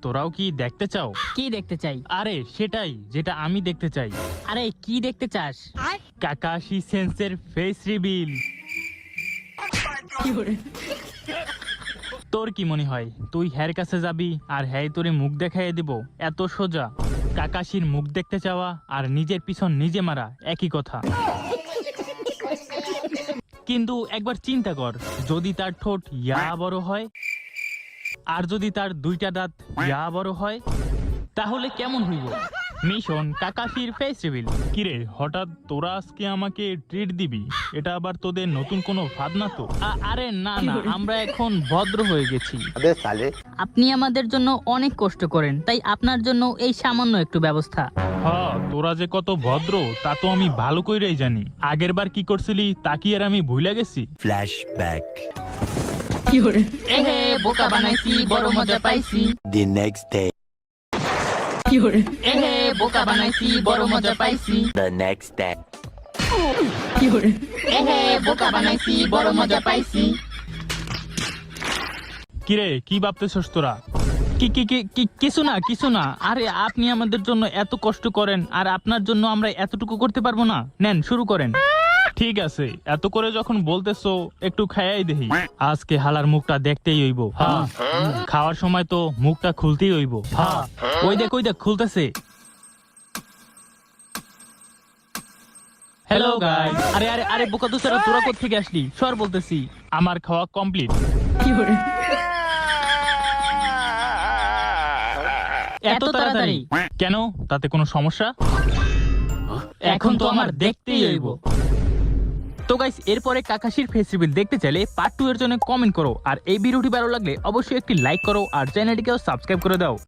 তোরাও কি দেখতে চাও? কি দেখতে চাই? আরে সেটাই যেটা আমি দেখতে চাই। আরে কি দেখতে চাস? কাকাশি সেন্সের ফেস রিভিল। তোর কি মনে হয় তুই হ্যার কাছে যাবি আর হ্যাঁ তোরে মুখ দেখাইয়ে দিব? এত সোজা? কাকাশির মুখ দেখতে চাওয়া আর নিজের পিছন নিজে মারা একই কথা। কিন্তু একবার চিন্তা কর, যদি তার ঠোঁট ইয়া বড় হয় আর যদি তার দুইটা দাঁত ইয়া বড় হয়, তাহলে কেমন হইব? মিশন কাকাশির ফেস রিভিল। কিরে হঠাৎ তোরা আজকে আমাকে ট্রিট দিবি? এটা আবার তোদের নতুন কোনো ফাঁদ না তো? আরে না না, আমরা এখন ভদ্র হয়ে গেছি। আপনি আমাদের জন্য অনেক কষ্ট করেন, তাই আপনার জন্য এই সামান্য একটু ব্যবস্থা। হ্যাঁ, তোরা যে কত ভদ্র তা তো আমি ভালো কইরাই জানি। আগের বার কি করছিলি তা কি আর আমি ভুলে গেছি? Flashback. এহে বোকা বানাইছি, বড় মজা পাইছি। The next day. এহে বোকা বানাইছি, বড় মজা পাইছি। The next day. এহে বোকা বানাইছি, বড় মজা পাইছি। কিরে কি ভাবতেছস তোরা? কি কি কি কি- কিছু না কিছু না। আরে আপনি আমাদের জন্য এত কষ্ট করেন আর আপনার জন্য আমরা এতটুকু করতে পারবো না? নেন শুরু করেন। ঠিক আছে, এত করে যখন বলতেছো একটু খাইয়াই দেখি। আজকে হালার মুখটা দেখতেই হইব। হ্যাঁ, খাওয়ার সময় তো মুখটা খুলতেই হইব। হ্যাঁ, ওই দেখ খুলতেছে। Hello guys. আরে আরে আরে বোকা দুসারা, তোরা কোথা থেকে আসলি? সর বলতেছি। আমার খাওয়া কমপ্লিট। এত তাড়াতাড়ি? কেন, তাতে কোনো সমস্যা? এখন তো আমার দেখতেই হইব। তো গাইস, এরপরে কাকাশির ফেস রিভিল দেখতে চাইলে পার্ট 2 এর জন্য কমেন্ট করো, আর এই ভিডিওটি ভালো লাগলে অবশ্যই একটি লাইক করো আর চ্যানেলটিকেও সাবস্ক্রাইব করে দাও।